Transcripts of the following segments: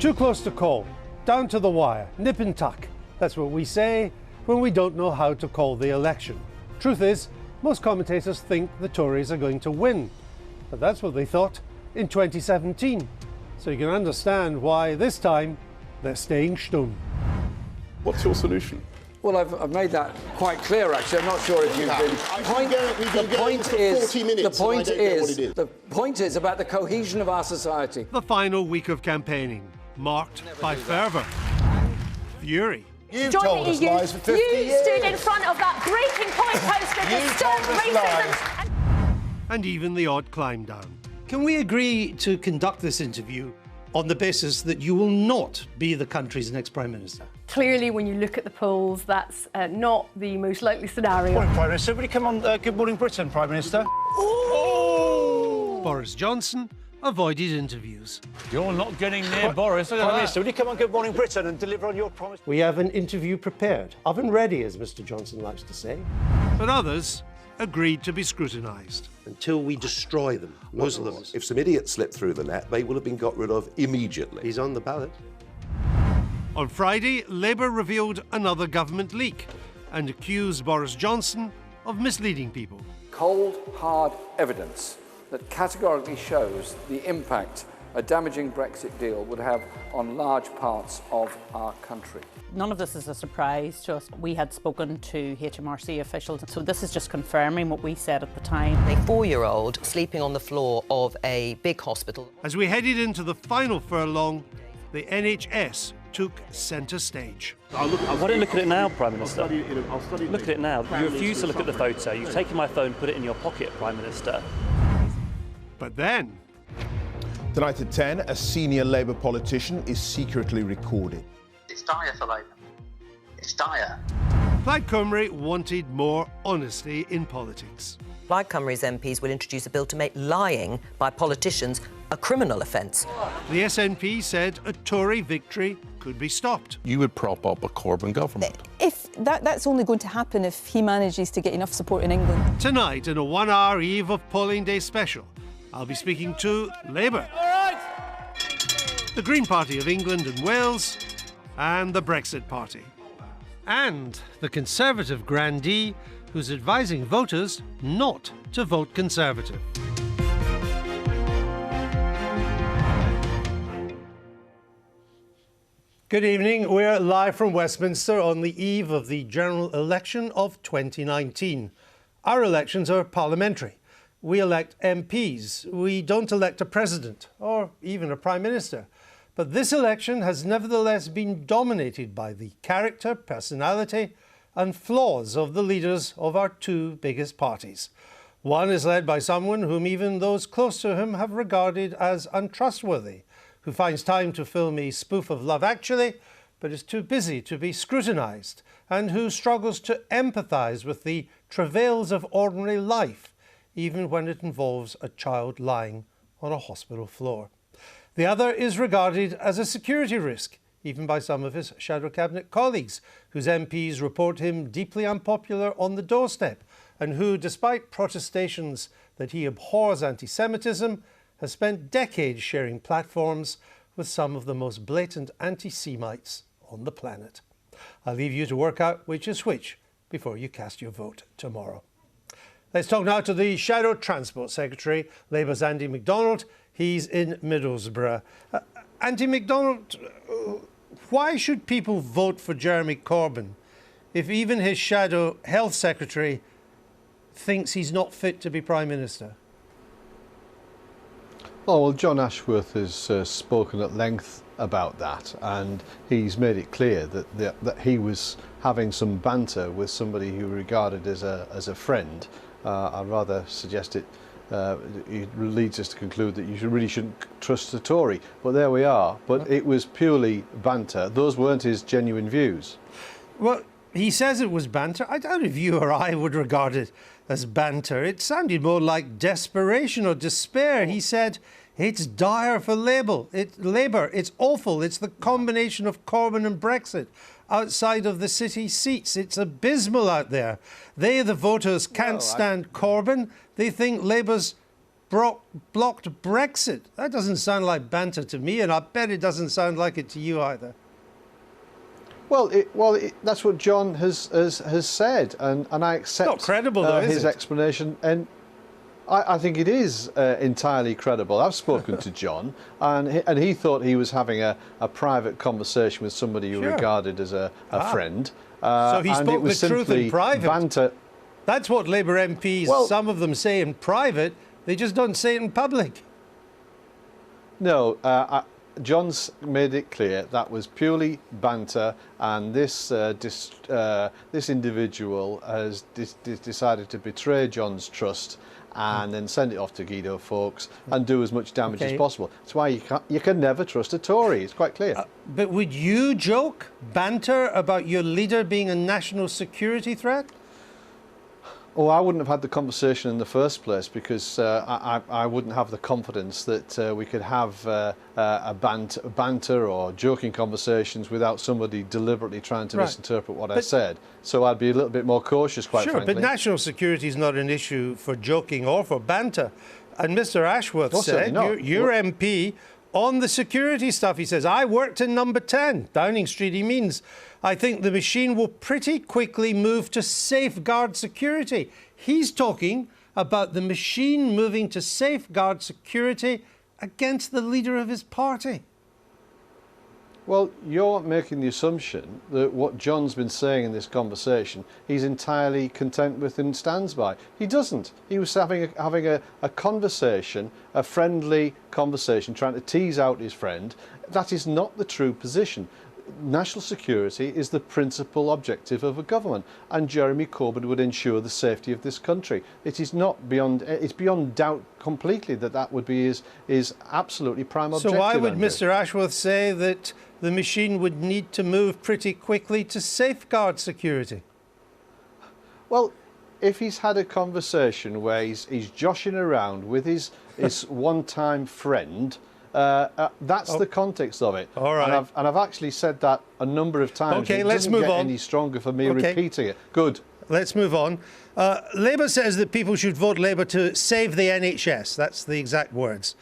Too close to call, down to the wire, nip and tuck. That's what we say when we don't know how to call the election. Truth is, most commentators think the Tories are going to win. But that's what they thought in 2017. So you can understand why this time they're staying stum. What's your solution? Well, I've made that quite clear, actually. I'm not sure if you've been... The point is about the cohesion of our society. The final week of campaigning, marked by fervour, fury. You told us lies for 50 years. You stood in front of that breaking point poster to stop racism. And even the odd climb down. Can we agree to conduct this interview on the basis that you will not be the country's next Prime Minister? Clearly, when you look at the polls, that's not the most likely scenario. Morning, Prime Minister. Will you come on Good Morning Britain, Prime Minister? Oh! Boris Johnson avoided interviews. You're not getting near Boris. Prime Minister, will you come on Good Morning Britain and deliver on your promise? We have an interview prepared, oven ready, as Mr Johnson likes to say. But others agreed to be scrutinised. Until we destroy them, Muslims. If some idiots slip through the net, they will have been got rid of immediately. He's on the ballot. On Friday, Labour revealed another government leak and accused Boris Johnson of misleading people. Cold, hard evidence that categorically shows the impact a damaging Brexit deal would have on large parts of our country. None of this is a surprise to us. We had spoken to HMRC officials, so this is just confirming what we said at the time. A 4-year-old sleeping on the floor of a big hospital. As we headed into the final furlong, the NHS took centre stage. Why don't you look at it now, Prime Minister? I'll study look at it now. You refuse to look at the photo. You've taken my phone, put it in your pocket, Prime Minister. But then... Tonight at 10, a senior Labour politician is secretly recorded. It's dire for Labour. It's dire. Plaid Cymru wanted more honesty in politics. Plaid Cymru's MPs will introduce a bill to make lying by politicians a criminal offence. The SNP said a Tory victory could be stopped. You would prop up a Corbyn government. If that's only going to happen if he manages to get enough support in England. Tonight, in a 1-hour eve of polling day special, I'll be speaking to Labour, the Green Party of England and Wales, and the Brexit Party, and the Conservative grandee who's advising voters not to vote Conservative. Good evening. We're live from Westminster on the eve of the general election of 2019. Our elections are parliamentary. We elect MPs. We don't elect a president or even a prime minister. But this election has nevertheless been dominated by the character, personality and flaws of the leaders of our two biggest parties. One is led by someone whom even those close to him have regarded as untrustworthy, who finds time to film a spoof of Love Actually, but is too busy to be scrutinised, and who struggles to empathise with the travails of ordinary life, even when it involves a child lying on a hospital floor. The other is regarded as a security risk, even by some of his shadow cabinet colleagues, whose MPs report him deeply unpopular on the doorstep, and who, despite protestations that he abhors anti-Semitism, has spent decades sharing platforms with some of the most blatant anti-Semites on the planet. I'll leave you to work out which is which before you cast your vote tomorrow. Let's talk now to the Shadow Transport Secretary, Labour's Andy MacDonald. He's in Middlesbrough. Andy MacDonald, why should people vote for Jeremy Corbyn if even his Shadow Health Secretary thinks he's not fit to be Prime Minister? Oh, well, John Ashworth has spoken at length about that, and he's made it clear that he was having some banter with somebody who regarded as a friend. I'd rather suggest it leads us to conclude that you really shouldn't trust the Tory. But there we are. But it was purely banter. Those weren't his genuine views. Well, he says it was banter. I doubt if you or I would regard it as banter. It sounded more like desperation or despair. He said, it's dire for Labour. It's awful. It's the combination of Corbyn and Brexit. Outside of the city seats, it's abysmal out there. They, the voters, can't stand Corbyn. They think Labour's blocked Brexit. That doesn't sound like banter to me, and I bet it doesn't sound like it to you either. Well, that's what John has said, and I accept not credible, though, is his it? explanation, and I think it is entirely credible. I've spoken to John, and he thought he was having a private conversation with somebody who regarded as a friend. So he spoke the truth in private. Banter. That's what Labour MPs, some of them say in private. They just don't say it in public. No, John's made it clear that was purely banter, and this individual has decided to betray John's trust and then send it off to Guido Fawkes and do as much damage as possible. That's why you can never trust a Tory. It's quite clear. But would you joke, banter about your leader being a national security threat? Oh, I wouldn't have had the conversation in the first place because I wouldn't have the confidence that we could have a banter or joking conversations without somebody deliberately trying to misinterpret what I said. So I'd be a little bit more cautious, quite frankly. But national security is not an issue for joking or for banter. And Mr. Ashworth said, your MP, on the security stuff, he says, I worked in number 10, Downing Street. He means, I think the machine will pretty quickly move to safeguard security. He's talking about the machine moving to safeguard security against the leader of his party. Well, you're making the assumption that what John's been saying in this conversation, he's entirely content with and stands by. He doesn't. He was having a conversation, a friendly conversation, trying to tease out his friend. That is not the true position. National security is the principal objective of a government, and Jeremy Corbyn would ensure the safety of this country. It is not beyond, it's beyond doubt completely that would be his absolutely prime objective. So why would Andrew. Mr. Ashworth say that the machine would need to move pretty quickly to safeguard security? Well, if he's had a conversation where he's joshing around with his one-time friend, that's the context of it. All right. And I've actually said that a number of times. Okay, let's move on. It doesn't get any stronger for me repeating it. Good. Let's move on. Labour says that people should vote Labour to save the NHS. That's the exact words.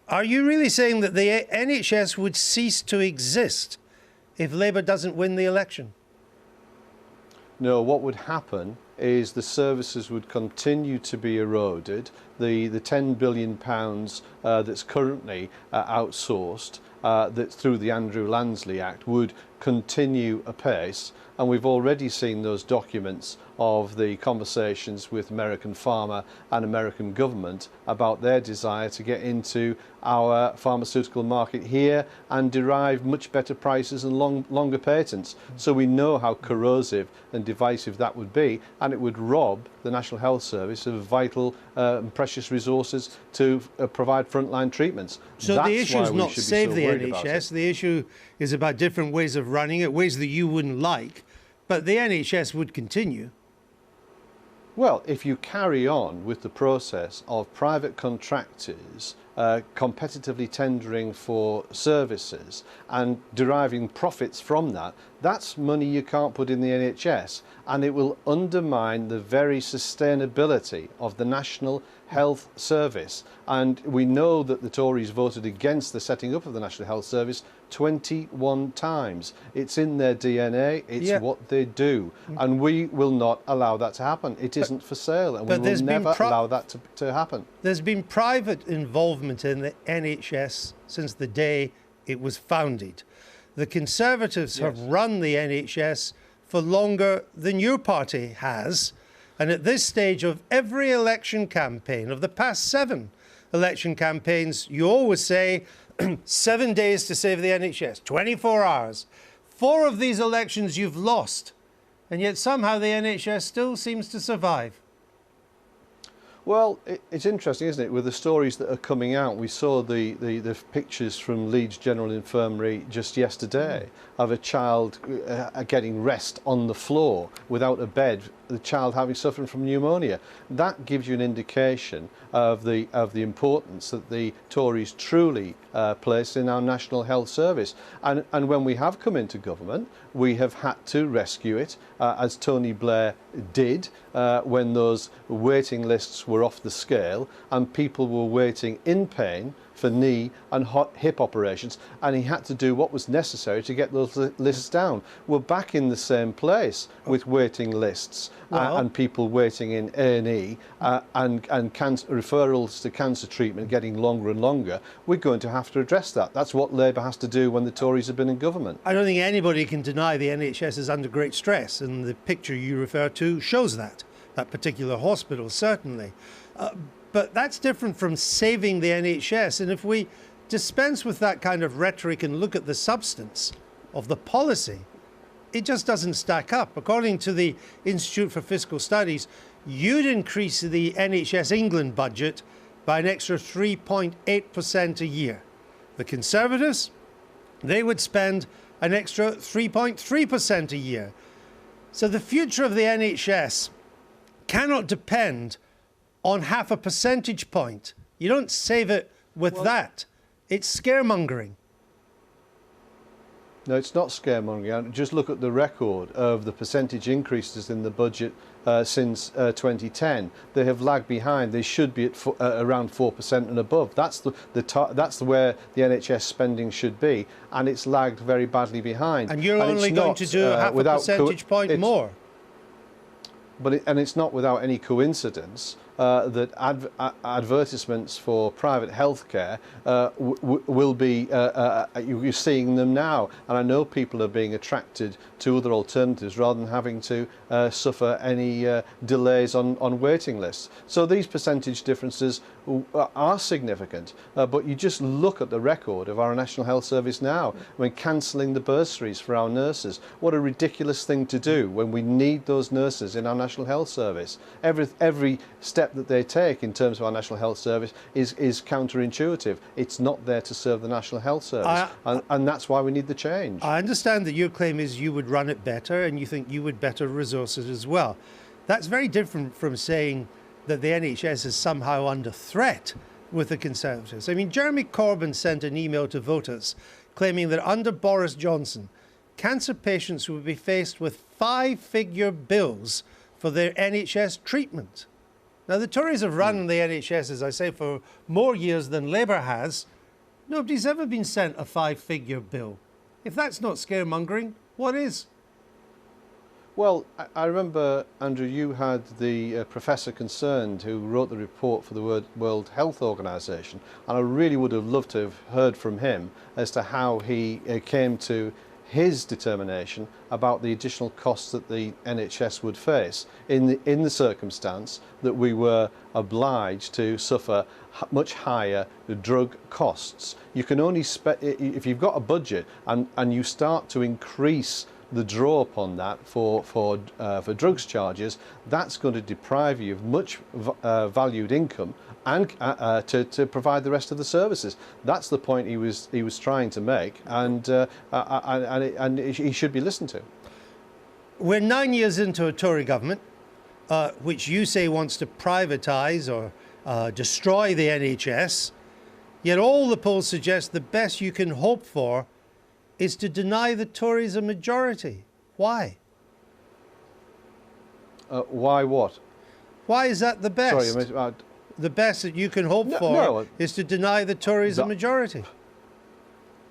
Are you really saying that the NHS would cease to exist if Labour doesn't win the election? No, what would happen is the services would continue to be eroded. The £10 billion that's currently outsourced that through the Andrew Lansley Act would continue apace, and we've already seen those documents of the conversations with American pharma and American government about their desire to get into our pharmaceutical market here and derive much better prices and longer patents. So we know how corrosive and divisive that would be, and it would rob the National Health Service of vital and precious resources to provide frontline treatments. So That's the issue is not save the NHS, the issue is about different ways of running it, ways that you wouldn't like, but the NHS would continue. Well, if you carry on with the process of private contractors competitively tendering for services and deriving profits from that, that's money you can't put in the NHS, and it will undermine the very sustainability of the National Health Service. And we know that the Tories voted against the setting up of the National Health Service 21 times. It's in their DNA, it's what they do, and we will not allow that to happen. It isn't for sale, and we will never allow that to happen. There's been private involvement in the NHS since the day it was founded. The Conservatives have run the NHS for longer than your party has, and at this stage of every election campaign, of the past 7 election campaigns, you always say 7 days to save the NHS, 24 hours. 4 of these elections you've lost, and yet somehow the NHS still seems to survive. Well, it's interesting, isn't it, with the stories that are coming out. We saw the pictures from Leeds General Infirmary just yesterday of a child getting rest on the floor without a bed the child suffering from pneumonia. That gives you an indication of the importance that the Tories truly place in our National Health Service. And when we have come into government, we have had to rescue it, as Tony Blair did when those waiting lists were off the scale and people were waiting in pain for knee and hip operations, and he had to do what was necessary to get those lists down. We're back in the same place with waiting lists and people waiting in A&E and referrals to cancer treatment getting longer and longer. We're going to have to address that. That's what Labour has to do when the Tories have been in government. I don't think anybody can deny the NHS is under great stress, and the picture you refer to shows that particular hospital, certainly. But that's different from saving the NHS. And if we dispense with that kind of rhetoric and look at the substance of the policy, it just doesn't stack up. According to the Institute for Fiscal Studies, you'd increase the NHS England budget by an extra 3.8% a year. The Conservatives, they would spend an extra 3.3% a year. So the future of the NHS cannot depend on half a percentage point. You don't save it with that. It's scaremongering. No, it's not scaremongering. Just look at the record of the percentage increases in the budget since 2010. They have lagged behind. They should be at around 4% and above. That's where the NHS spending should be, and it's lagged very badly behind. And you're only going to do half a percentage point more. And it's not without any coincidence that advertisements for private healthcare will be, you're seeing them now. And I know people are being attracted to other alternatives rather than having to suffer any delays on waiting lists. So these percentage differences are significant, but you just look at the record of our National Health Service now. I mean, cancelling the bursaries for our nurses. What a ridiculous thing to do when we need those nurses in our National Health Service. Every step that they take in terms of our National Health Service is counterintuitive. It's not there to serve the National Health Service, and that's why we need the change. I understand that your claim is you would run it better and you think you would better resource it as well. That's very different from saying that the NHS is somehow under threat with the Conservatives. I mean, Jeremy Corbyn sent an email to voters claiming that under Boris Johnson, cancer patients would be faced with 5-figure bills for their NHS treatment. Now, the Tories have run the NHS, as I say, for more years than Labour has. Nobody's ever been sent a 5-figure bill. If that's not scaremongering, what is? Well, I remember, Andrew, you had the professor concerned who wrote the report for the World Health Organization, and I really would have loved to have heard from him as to how he came to his determination about the additional costs that the NHS would face in the circumstance that we were obliged to suffer much higher drug costs. You can only if you've got a budget and you start to increase the draw upon that for drugs charges, that's going to deprive you of much valued income and to provide the rest of the services. That's the point he was trying to make, and he should be listened to. We're 9 years into a Tory government, which you say wants to privatise or destroy the NHS, yet all the polls suggest the best you can hope for is to deny the Tories a majority. Why? Why what? Why is that the best? Sorry, the best that you can hope for is to deny the Tories a majority.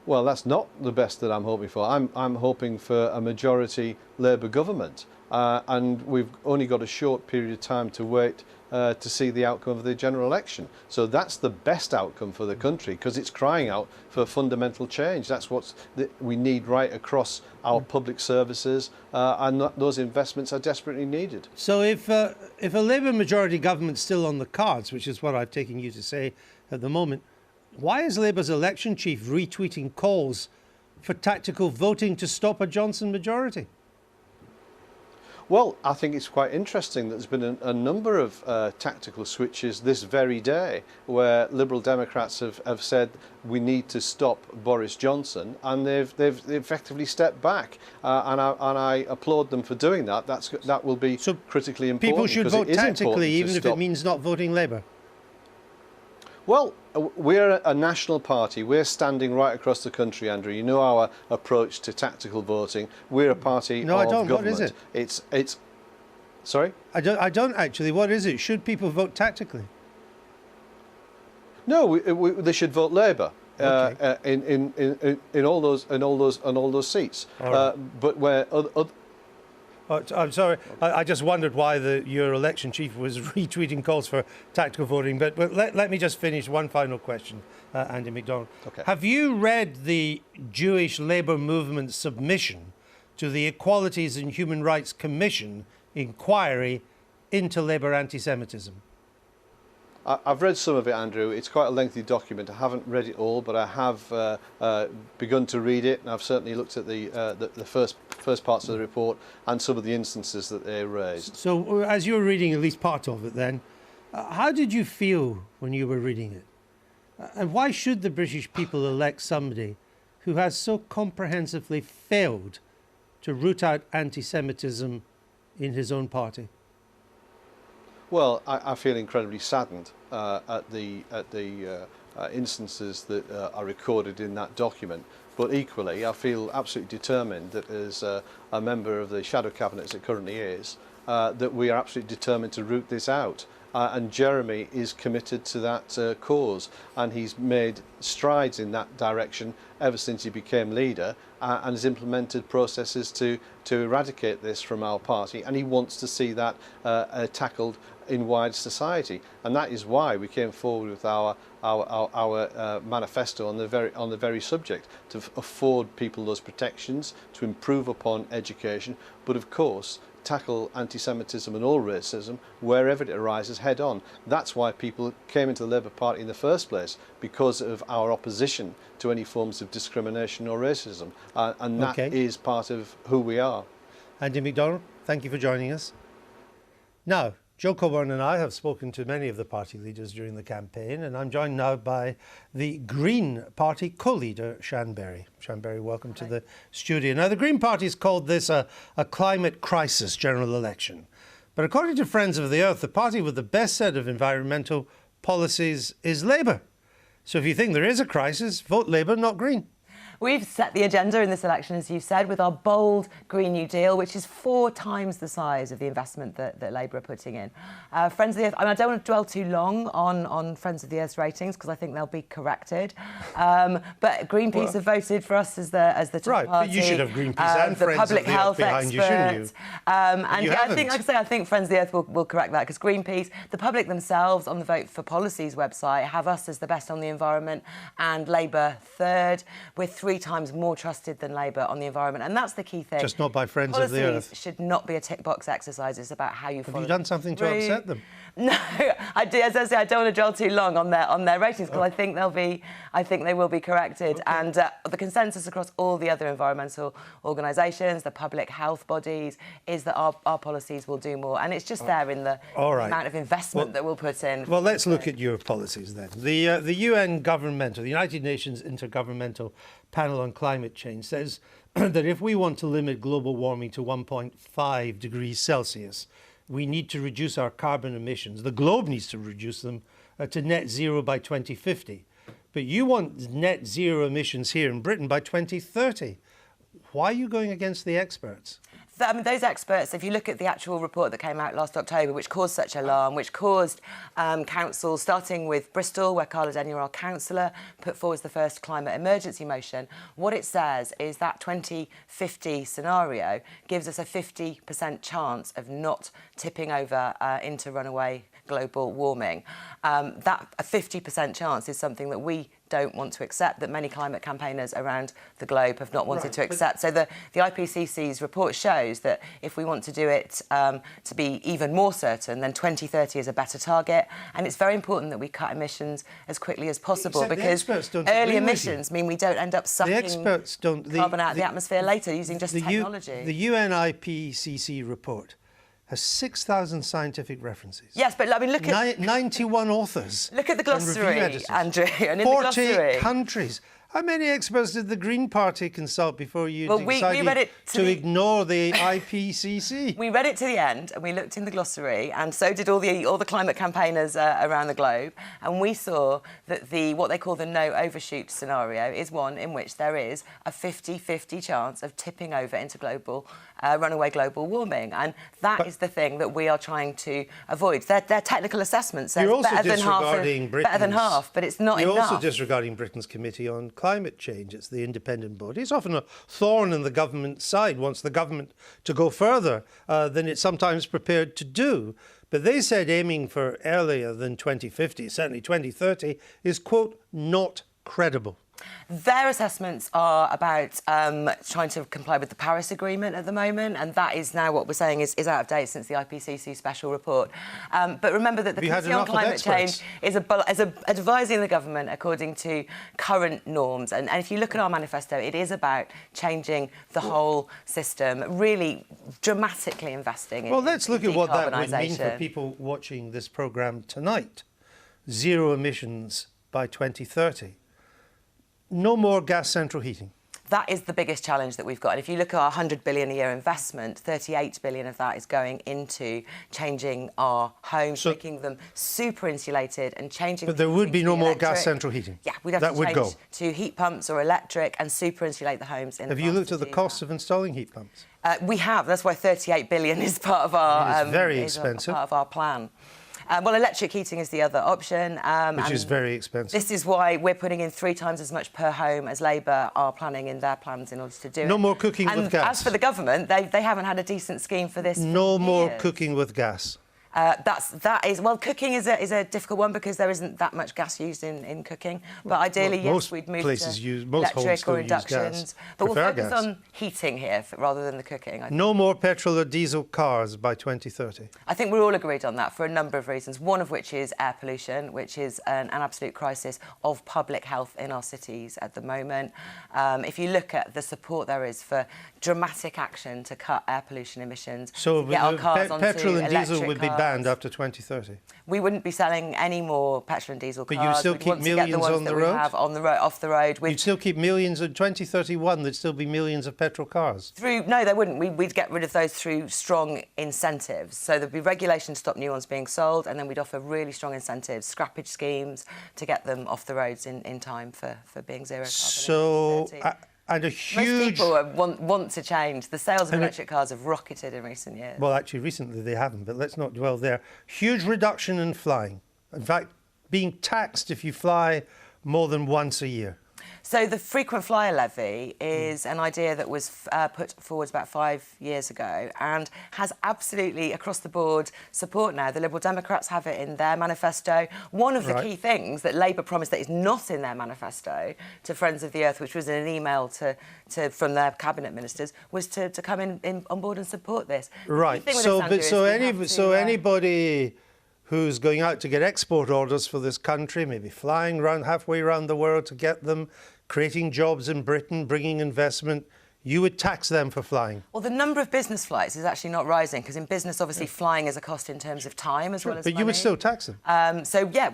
Well, that's not the best that I'm hoping for. I'm hoping for a majority Labour government, and we've only got a short period of time to wait to see the outcome of the general election. So that's the best outcome for the country, because it's crying out for fundamental change. That's what we need right across our public services, and those investments are desperately needed. So if a Labour majority government's still on the cards, which is what I've taken you to say at the moment, why is Labour's election chief retweeting calls for tactical voting to stop a Johnson majority? Well, I think it's quite interesting that there's been a number of tactical switches this very day where Liberal Democrats have said we need to stop Boris Johnson, and they've effectively stepped back, and I applaud them for doing that. That will be critically important. People should vote tactically, even if it means not voting Labour. Well, we're a national party. We're standing right across the country, Andrew. You know our approach to tactical voting. We're a party of government. No, I don't. What is it? It's. Sorry? I don't actually. What is it? Should people vote tactically? No, they should vote Labour. Okay. In all those seats. Right. But where other I'm sorry. I just wondered why your election chief was retweeting calls for tactical voting. But let me just finish one final question, Andy MacDonald. Okay. Have you read the Jewish Labour Movement's submission to the Equalities and Human Rights Commission inquiry into Labour anti-Semitism? I've read some of it, Andrew. It's quite a lengthy document. I haven't read it all, but I have begun to read it, and I've certainly looked at the first parts of the report and some of the instances that they raised. So, as you were reading at least part of it, then, how did you feel when you were reading it? And why should the British people elect somebody who has so comprehensively failed to root out anti-Semitism in his own party? Well, I feel incredibly saddened at the instances that are recorded in that document. But equally, I feel absolutely determined that as a member of the shadow cabinet as it currently is, that we are absolutely determined to root this out. And Jeremy is committed to that cause, and he's made strides in that direction ever since he became leader, and has implemented processes to eradicate this from our party, and he wants to see that tackled in wide society, and that is why we came forward with our manifesto on the very subject, to afford people those protections, to improve upon education, but of course tackle anti-Semitism and all racism wherever it arises head on. That's why people came into the Labour Party in the first place, because of our opposition to any forms of discrimination or racism, and that is part of who we are. Andy MacDonald, thank you for joining us. Now, Joe Coburn and I have spoken to many of the party leaders during the campaign, and I'm joined now by the Green Party co-leader, Sian Berry. Sian Berry, welcome to the studio. Now, the Green Party's called this a climate crisis general election. But according to Friends of the Earth, the party with the best set of environmental policies is Labour. So if you think there is a crisis, vote Labour, not Green. We've set the agenda in this election, as you said, with our bold Green New Deal, which is 4 times the size of the investment that Labour are putting in. Friends of the Earth, I don't want to dwell too long on Friends of the Earth's ratings, because I think they'll be corrected. But Greenpeace have voted for us as the top right, party. But you should have Greenpeace and Friends public of the health Earth behind you, shouldn't you? And you yeah, I think Friends of the Earth will correct that, because Greenpeace, the public themselves on the Vote for Policies website, have us as the best on the environment and Labour third. We're 3 times more trusted than Labour on the environment, and that's the key thing. Just not by Friends of the Earth. Should not be a tick box exercise. It's about how you follow. Have you done something to upset them? No, I do. As I say, I don't want to dwell too long on their ratings, because I think they will be corrected. Okay. And the consensus across all the other environmental organisations, the public health bodies, is that our policies will do more, and it's just there in the amount of investment that we'll put in. Well, let's look at your policies then. The UN governmental, the United Nations Intergovernmental Panel on Climate Change says that if we want to limit global warming to 1.5 degrees Celsius, we need to reduce our carbon emissions. The globe needs to reduce them to net zero by 2050. But you want net zero emissions here in Britain by 2030. Why are you going against the experts? I mean, those experts, if you look at the actual report that came out last October, which caused such alarm, which caused councils, starting with Bristol, where Carla Denyer, our councillor, put forward the first climate emergency motion, what it says is that 2050 scenario gives us a 50% chance of not tipping over into runaway global warming. That a 50% chance is something that we don't want to accept, that many climate campaigners around the globe have not wanted to accept. So the IPCC's report shows that if we want to do it to be even more certain, then 2030 is a better target. And it's very important that we cut emissions as quickly as possible, because early emissions mean we don't end up sucking carbon out of the atmosphere later using just technology. The UN IPCC report has 6,000 scientific references. Yes, but I mean, look at 91 authors. Look at the glossary, Andrew, and in 48 the glossary, countries. How many experts did the Green Party consult before you decided we read it to ignore the IPCC? We read it to the end, and we looked in the glossary, and so did all the climate campaigners around the globe, and we saw that what they call the no overshoot scenario is one in which there is a 50-50 chance of tipping over into runaway global warming, and that is the thing that we are trying to avoid. Their technical assessment says better than half, but it's not enough. You're also disregarding Britain's Committee on Climate Change. It's the independent body. It's often a thorn in the government's side, wants the government to go further than it's sometimes prepared to do. But they said aiming for earlier than 2050, certainly 2030, is, quote, not credible. Their assessments are about trying to comply with the Paris Agreement at the moment, and that is now what we're saying is out of date since the IPCC special report. But remember that the Committee on Climate Change is advising the government according to current norms. And if you look at our manifesto, it is about changing the whole system, really dramatically investing in let's look at what that would mean for people watching this programme tonight. Zero emissions by 2030. No more gas central heating. That is the biggest challenge that we've got. And if you look at our $100 billion a year investment, 38 billion of that is going into changing our homes, making them super insulated and changing. But there would be no more gas central heating. Yeah, we'd have to change to heat pumps or electric and super insulate the homes. Have you looked at the cost of installing heat pumps? We have. That's why 38 billion is part of our. It's very expensive. Part of our plan. Well, electric heating is the other option. Which is very expensive. This is why we're putting in 3 times as much per home as Labour are planning in their plans in order to do it. No more cooking with gas. As for the government, they haven't had a decent scheme for this. No more cooking with gas. Cooking is a difficult one because there isn't that much gas used in cooking. But ideally, yes, we'd move to electric or inductions. But we'll focus on heating here rather than the cooking. No more petrol or diesel cars by 2030. I think we're all agreed on that for a number of reasons. One of which is air pollution, which is an absolute crisis of public health in our cities at the moment. If you look at the support there is for dramatic action to cut air pollution emissions, so get our cars onto petrol and diesel would be banned after 2030. We wouldn't be selling any more petrol and diesel cars. But you still keep millions on the road? Off the road. You'd still keep millions in 2031. There'd still be millions of petrol cars. No, there wouldn't. We'd get rid of those through strong incentives. So there'd be regulation to stop new ones being sold, and then we'd offer really strong incentives, scrappage schemes to get them off the roads in time for being zero carbon. And a huge... Most people want to change. The sales of electric cars have rocketed in recent years. Well, actually, recently they haven't, but let's not dwell there. Huge reduction in flying. In fact, being taxed if you fly more than once a year. So the frequent flyer levy is an idea that was put forward about 5 years ago and has absolutely, across the board, support now. The Liberal Democrats have it in their manifesto. One of the key things that Labour promised that is not in their manifesto to Friends of the Earth, which was in an email from their cabinet ministers, was to come in on board and support this. Right. So anybody who's going out to get export orders for this country, maybe flying halfway around the world to get them, creating jobs in Britain, bringing investment, you would tax them for flying. Well, the number of business flights is actually not rising because in business, obviously, flying is a cost in terms of time as well as money. But you would still tax them.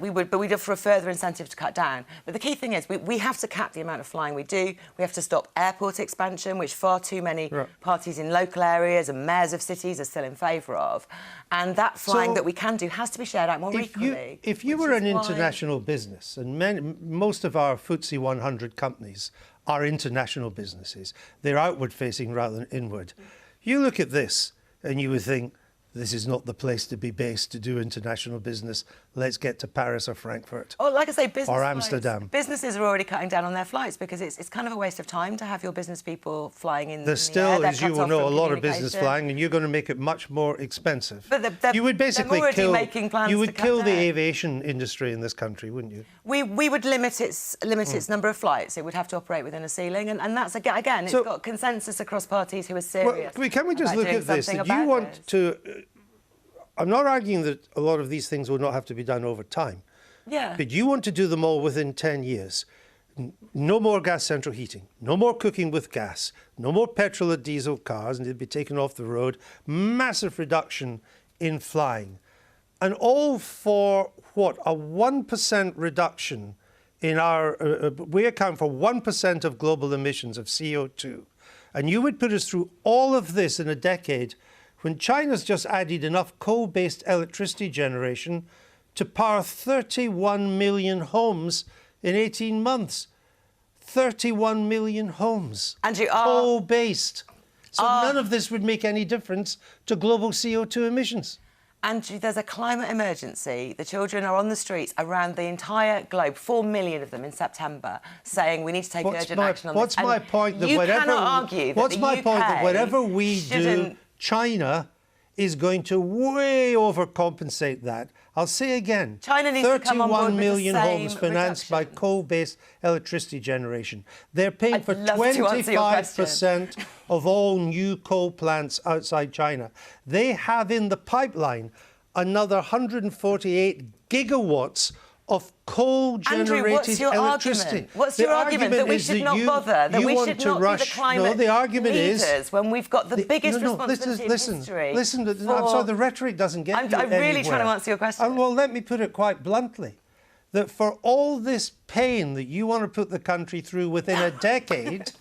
We would, but we'd offer a further incentive to cut down. But the key thing is we have to cap the amount of flying we do. We have to stop airport expansion, which far too many parties in local areas and mayors of cities are still in favour of. And that flying that we can do has to be shared out more equally. If you were an international business, and most of our FTSE 100 companies are international businesses. They're outward-facing rather than inward. You look at this and you would think, this is not the place to be based to do international business. Let's get to Paris or Frankfurt. Oh, like I say, or Amsterdam. Businesses are already cutting down on their flights because it's kind of a waste of time to have your business people flying in. There's still, as you will know, a lot of business flying, and you're going to make it much more expensive. But you would basically kill the aviation industry in this country, wouldn't you? We would limit its number of flights. It would have to operate within a ceiling, and that's again, it's got consensus across parties who are serious. Well, can we just look at this? That you want to. I'm not arguing that a lot of these things will not have to be done over time. Yeah. But you want to do them all within 10 years. No more gas central heating, no more cooking with gas, no more petrol or diesel cars, and they'd be taken off the road. Massive reduction in flying. And all for what? A 1% reduction in our... we account for 1% of global emissions of CO2. And you would put us through all of this in a decade when China's just added enough coal-based electricity generation to power 31 million homes in 18 months. 31 million homes. Andrew, coal-based. So none of this would make any difference to global CO2 emissions. Andrew, there's a climate emergency. The children are on the streets around the entire globe, 4 million of them in September, saying we need to take urgent action on this. What's my point? You cannot argue that what's my point that whatever we do, China is going to way overcompensate that. I'll say again, China needs to come on board 31 million with the same homes financed by coal-based electricity generation. They're paying for love to answer your 25% of all new coal plants outside China. They have in the pipeline another 148 gigawatts of coal-generated electricity. What's your argument? That we should not bother? That we should not be the climate leaders when we've got the biggest responsibility in history? Listen, I'm sorry, the rhetoric doesn't get you I'm really trying to answer your question. Well, let me put it quite bluntly. That for all this pain that you want to put the country through within a decade,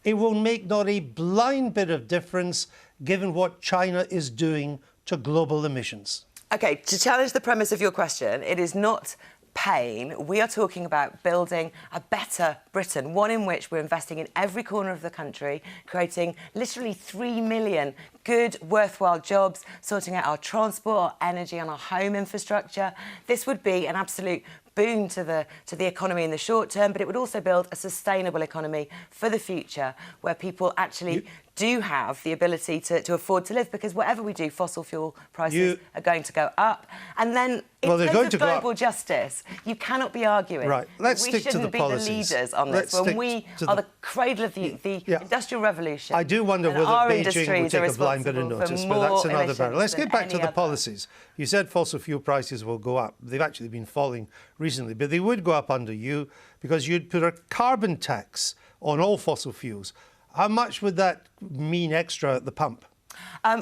it will make not a blind bit of difference given what China is doing to global emissions. OK, to challenge the premise of your question, it is not pain. We are talking about building a better Britain, one in which we're investing in every corner of the country, creating literally 3 million good, worthwhile jobs, sorting out our transport, our energy and our home infrastructure. This would be an absolute boon to the economy in the short term, but it would also build a sustainable economy for the future where people actually do have the ability to afford to live, because whatever we do, fossil fuel prices are going to go up. And then in terms of global justice, you cannot be arguing Let's stick to the policies. We shouldn't be the leaders on this when we are the cradle of the Industrial Revolution. I do wonder whether Beijing will take a blind bit of notice, but that's another matter. Let's get back to the policies. You said fossil fuel prices will go up. They've actually been falling recently, but they would go up under you because you'd put a carbon tax on all fossil fuels. How much would that mean extra at the pump?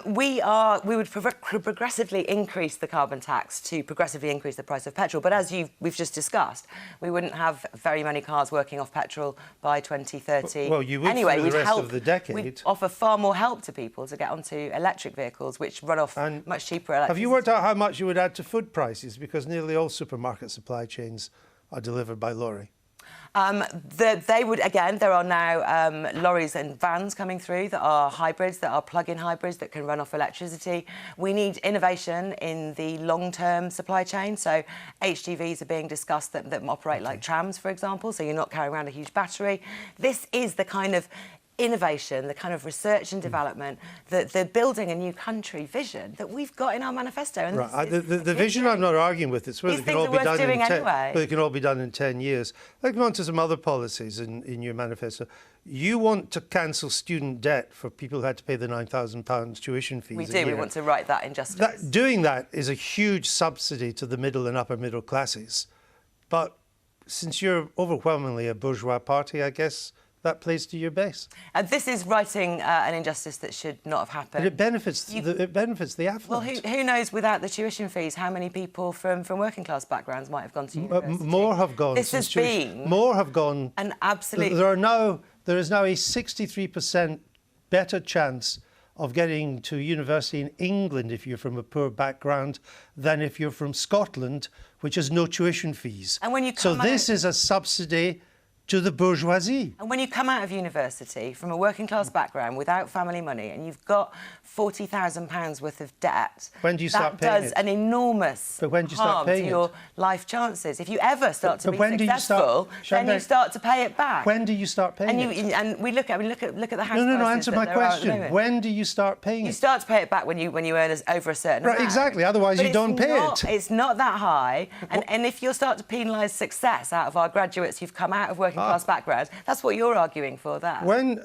We would progressively increase the carbon tax to progressively increase the price of petrol. But as we've just discussed, we wouldn't have very many cars working off petrol by 2030. Well, you would anyway, for the rest of the decade. We'd offer far more help to people to get onto electric vehicles, which run off much cheaper electricity. Have you worked out how much you would add to food prices? Because nearly all supermarket supply chains are delivered by lorry. They would, again, there are now lorries and vans coming through that are hybrids, that are plug-in hybrids that can run off electricity. We need innovation in the long-term supply chain. So HGVs are being discussed that operate like trams, for example, so you're not carrying around a huge battery. This is the kind of innovation, the kind of research and development, the building a new country vision that we've got in our manifesto. And the vision I'm not arguing with. It's whether it can all be done in anyway. But it can all be done in 10 years. Let's go on to some other policies in your manifesto. You want to cancel student debt for people who had to pay the £9,000 tuition fees. We do. We want to right that injustice. Doing that is a huge subsidy to the middle and upper middle classes. But since you're overwhelmingly a bourgeois party, I guess that plays to your base. This is righting an injustice that should not have happened. But it benefits the affluent. Well, who knows, without the tuition fees, how many people from working class backgrounds might have gone to university? More have gone. This has been more have gone. An absolute. There is now a 63% better chance of getting to university in England if you're from a poor background than if you're from Scotland, which has no tuition fees. And when you this is a subsidy to the bourgeoisie. And when you come out of university from a working class background without family money and you've got £40,000 worth of debt, when do you start paying that does an enormous harm to your life chances. If you ever start to be successful, then you start to pay it back. When do you start paying it? And we look at the house No, prices answer my question. When do you start paying it? You start to pay it back when you earn over a certain amount. Right, exactly. Otherwise, you don't pay it. It's not that high. And if you start to penalise success out of our graduates who've come out of working class backgrounds, that's what you're arguing for there. When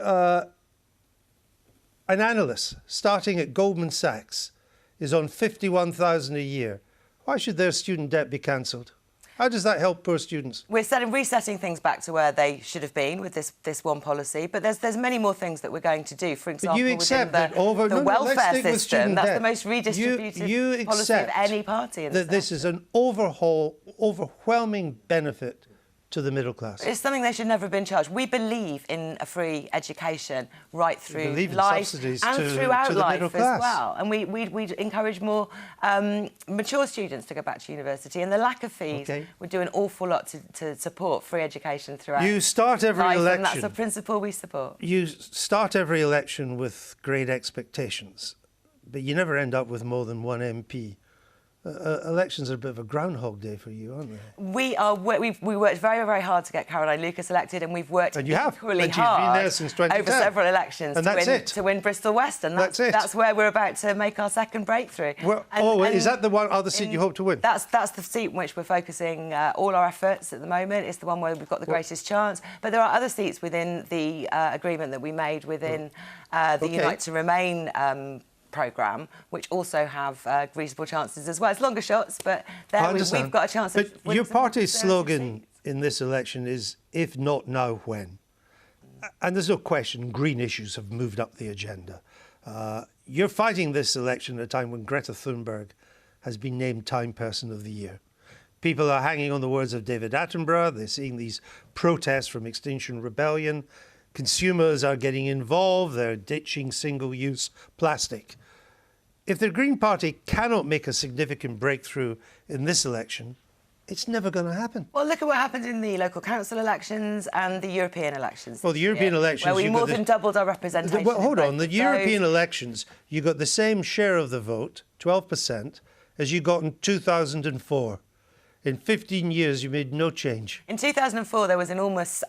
an analyst starting at Goldman Sachs is on $51,000 a year, why should their student debt be cancelled? How does that help poor students? We're resetting things back to where they should have been with this one policy, but there's many more things that we're going to do. For example, you accept within the welfare system, that's the most redistributive policy of any party in the States. This is an overwhelming benefit to the middle class. It's something they should never have been charged. We believe in a free education right through life and throughout life as well. And we encourage more mature students to go back to university. And the lack of fees would do an awful lot to support free education throughout You start every life, election. and that's a principle we support. You start every election with great expectations, but you never end up with more than one MP. Elections are a bit of a groundhog day for you, aren't they? We worked very, very hard to get Caroline Lucas elected, and we've worked equally hard been there since 2010. over several elections to win Bristol West, and that's where we're about to make our second breakthrough. Well, is that the other seat you hope to win? That's the seat in which we're focusing all our efforts at the moment. It's the one where we've got the greatest chance. But there are other seats within the agreement that we made within the Unite to Remain programme, which also have reasonable chances as well. It's longer shots, but we've got a chance. But your party's slogan in this election is, if not now, when? And there's no question green issues have moved up the agenda. You're fighting this election at a time when Greta Thunberg has been named Time Person of the Year. People are hanging on the words of David Attenborough. They're seeing these protests from Extinction Rebellion. Consumers are getting involved. They're ditching single-use plastic. If the Green Party cannot make a significant breakthrough in this election, it's never going to happen. Well, look at what happened in the local council elections and the European elections. Well, the European elections... where we more than doubled our representation. Well, hold on. The European elections, you got the same share of the vote, 12%, as you got in 2004. In 15 years, you made no change. In 2004, there was an almost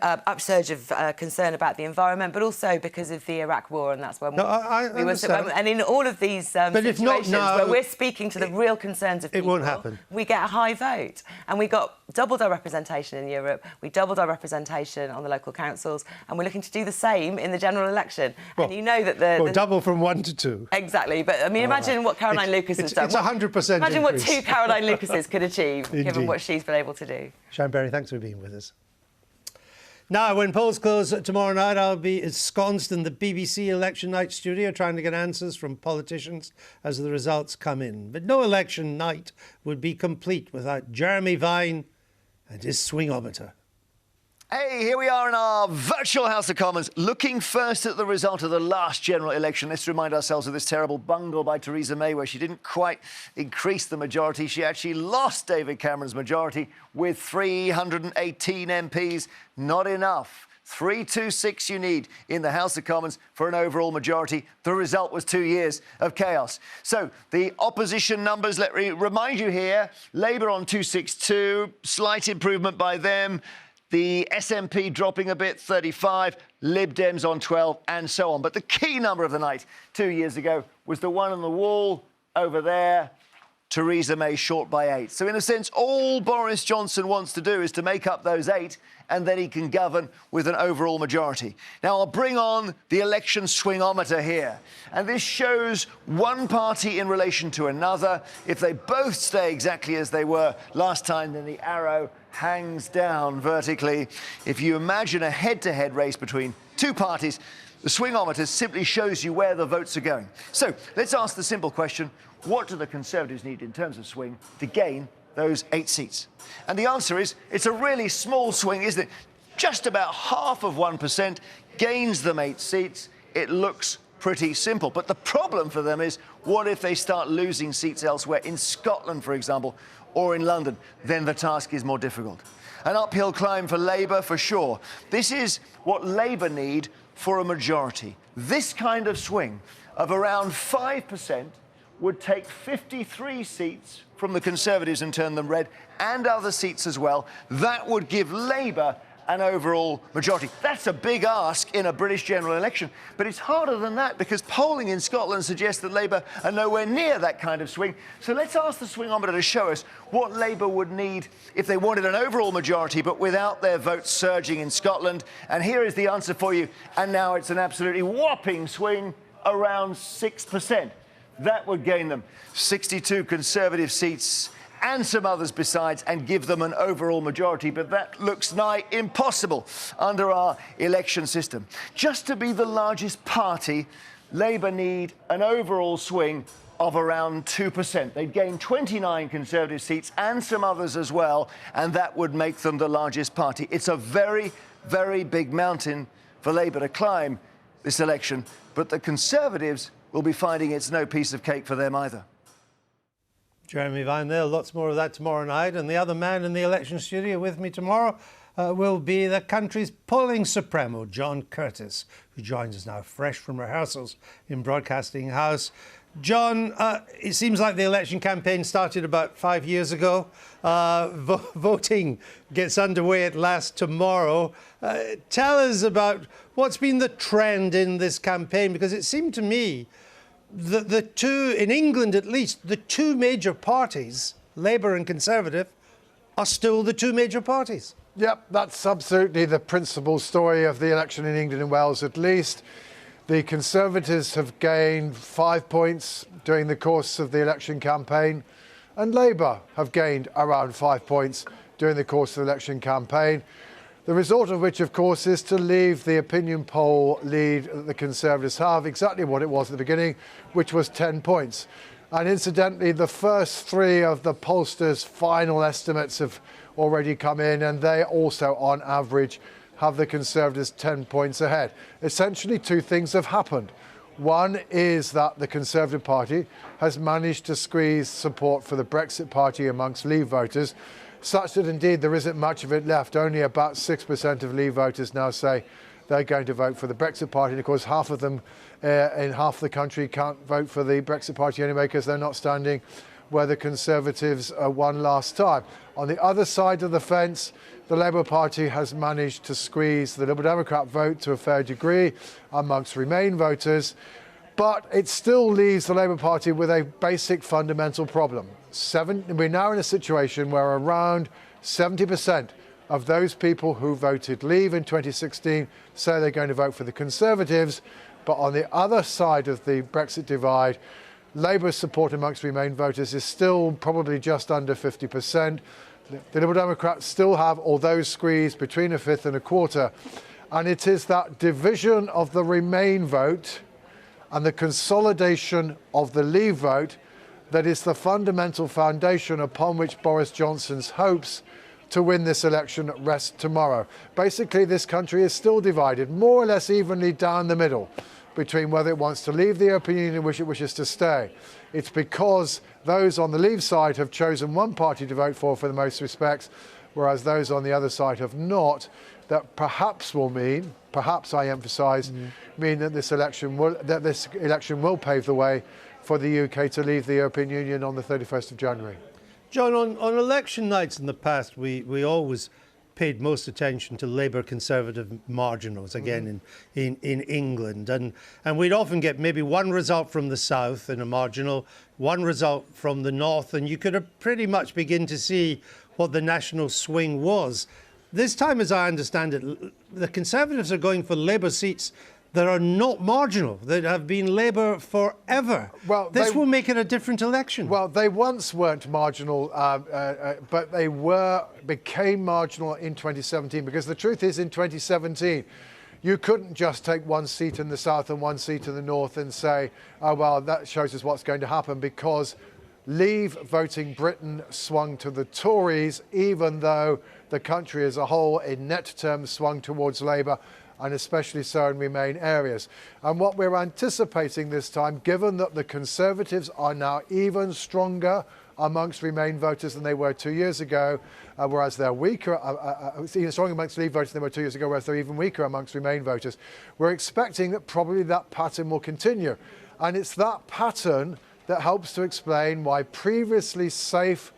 upsurge of concern about the environment, but also because of the Iraq War, and that's when we were. And in all of these situations where we're speaking to the real concerns of people, it won't happen. We get a high vote, and we doubled our representation in Europe. We doubled our representation on the local councils, and we're looking to do the same in the general election. Well, and you know that double from 1 to 2. Exactly, but I mean, imagine what Caroline Lucas has done. It's 100%. Imagine what 2 Caroline Lucases could achieve, given what she's been able to do. Sian Berry, thanks for being with us. Now, when polls close tomorrow night, I'll be ensconced in the BBC Election Night studio trying to get answers from politicians as the results come in. But no election night would be complete without Jeremy Vine and his swingometer. Hey, here we are in our virtual House of Commons, looking first at the result of the last general election. Let's remind ourselves of this terrible bungle by Theresa May, where she didn't quite increase the majority. She actually lost David Cameron's majority with 318 MPs. Not enough. 326 you need in the House of Commons for an overall majority. The result was 2 years of chaos. So the opposition numbers, let me remind you here, Labour on 262, slight improvement by them. The SNP dropping a bit, 35, Lib Dems on 12, and so on. But the key number of the night 2 years ago was the one on the wall over there, Theresa May short by 8. So in a sense, all Boris Johnson wants to do is to make up those 8, and then he can govern with an overall majority. Now, I'll bring on the election swingometer here. And this shows one party in relation to another. If they both stay exactly as they were last time, then the arrow hangs down vertically. If you imagine a head-to-head race between 2 parties, the swingometer simply shows you where the votes are going. So let's ask the simple question, what do the Conservatives need in terms of swing to gain those 8 seats? And the answer is, it's a really small swing, isn't it? Just about half of 1% gains them 8 seats. It looks pretty simple. But the problem for them is, what if they start losing seats elsewhere, in Scotland, for example, or in London? Then the task is more difficult. An uphill climb for Labour, for sure. This is what Labour need for a majority. This kind of swing of around 5% would take 53 seats from the Conservatives and turn them red, and other seats as well. That would give Labour an overall majority. That's a big ask in a British general election, but it's harder than that because polling in Scotland suggests that Labour are nowhere near that kind of swing. So let's ask the swingometer to show us what Labour would need if they wanted an overall majority, but without their votes surging in Scotland. And here is the answer for you. And now it's an absolutely whopping swing, around 6%. That would gain them 62 Conservative seats and some others besides, and give them an overall majority. But that looks nigh impossible under our election system. Just to be the largest party, Labour need an overall swing of around 2%. They'd gain 29 Conservative seats and some others as well, and that would make them the largest party. It's a very, very big mountain for Labour to climb this election, but the Conservatives will be finding it's no piece of cake for them either. Jeremy Vine there, lots more of that tomorrow night. And the other man in the election studio with me tomorrow will be the country's polling supremo, John Curtis, who joins us now fresh from rehearsals in Broadcasting House. John, it seems like the election campaign started about 5 years ago. Voting gets underway at last tomorrow. Tell us about what's been the trend in this campaign, because it seemed to me the two, in England at least, the two major parties, Labour and Conservative, are still the two major parties. Yep, that's absolutely the principal story of the election in England and Wales at least. The Conservatives have gained 5 points during the course of the election campaign, and Labour have gained around 5 points during the course of the election campaign. The result of which, of course, is to leave the opinion poll lead that the Conservatives have exactly what it was at the beginning, which was 10 points. And incidentally, the first three of the pollsters' final estimates have already come in, and they also, on average, have the Conservatives 10 points ahead. Essentially, two things have happened. One is that the Conservative Party has managed to squeeze support for the Brexit Party amongst Leave voters, such that indeed there isn't much of it left. Only about 6% of Leave voters now say they're going to vote for the Brexit Party. And of course, half of them in half the country can't vote for the Brexit Party anyway because they're not standing where the Conservatives won last time. On the other side of the fence, the Labour Party has managed to squeeze the Liberal Democrat vote to a fair degree amongst Remain voters, but it still leaves the Labour Party with a basic fundamental problem. We're now in a situation where around 70% of those people who voted Leave in 2016 say they're going to vote for the Conservatives, but on the other side of the Brexit divide, Labour's support amongst Remain voters is still probably just under 50%. The Liberal Democrats still have, although squeezed, between a fifth and a quarter. And it is that division of the Remain vote and the consolidation of the Leave vote that is the fundamental foundation upon which Boris Johnson's hopes to win this election rest tomorrow. Basically, this country is still divided, more or less evenly down the middle, between whether it wants to leave the European Union and which it wishes to stay. It's because those on the Leave side have chosen one party to vote for the most respects, whereas those on the other side have not, that perhaps will mean, perhaps I emphasise, mean that this election will pave the way for the UK to leave the European Union on the 31st of January. John, on election nights in the past, we always paid most attention to Labour Conservative marginals, again, in England. And we'd often get maybe one result from the south in a marginal, one result from the north, and you could pretty much begin to see what the national swing was. This time, as I understand it, the Conservatives are going for Labour seats that are not marginal, that have been Labour forever. Well, this will make it a different election. Well, they once weren't marginal, but they became marginal in 2017, because the truth is, in 2017, you couldn't just take one seat in the south and one seat in the north and say, oh, well, that shows us what's going to happen, because Leave voting Britain swung to the Tories, even though the country as a whole, in net terms, swung towards Labour, and especially so in Remain areas. And what we're anticipating this time, given that the Conservatives are now even stronger amongst Remain voters than they were 2 years ago, whereas they're weaker, even stronger amongst Leave voters than they were 2 years ago, whereas they're even weaker amongst Remain voters. We're expecting that probably that pattern will continue. And it's that pattern that helps to explain why previously safe,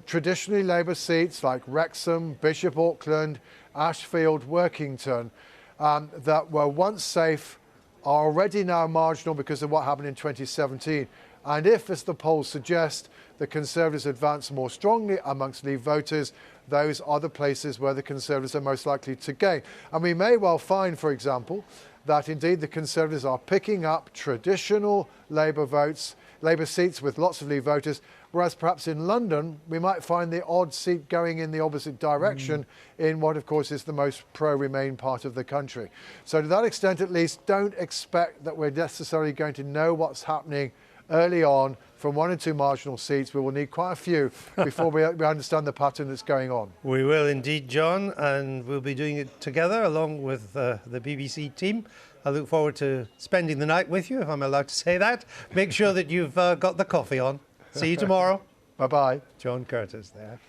traditionally Labour seats like Wrexham, Bishop Auckland, Ashfield, Workington, that were once safe are already now marginal because of what happened in 2017. And if, as the polls suggest, the Conservatives advance more strongly amongst Leave voters, those are the places where the Conservatives are most likely to gain. And we may well find, for example, that indeed the Conservatives are picking up traditional Labour votes, Labour seats with lots of Leave voters, whereas perhaps in London we might find the odd seat going in the opposite direction in what, of course, is the most pro-Remain part of the country. So to that extent, at least, don't expect that we're necessarily going to know what's happening early on from 1 and 2 marginal seats. We will need quite a few before we understand the pattern that's going on. We will indeed, John, and we'll be doing it together along with the BBC team. I look forward to spending the night with you, if I'm allowed to say that. Make sure that you've got the coffee on. See you tomorrow. Bye-bye. John Curtis there.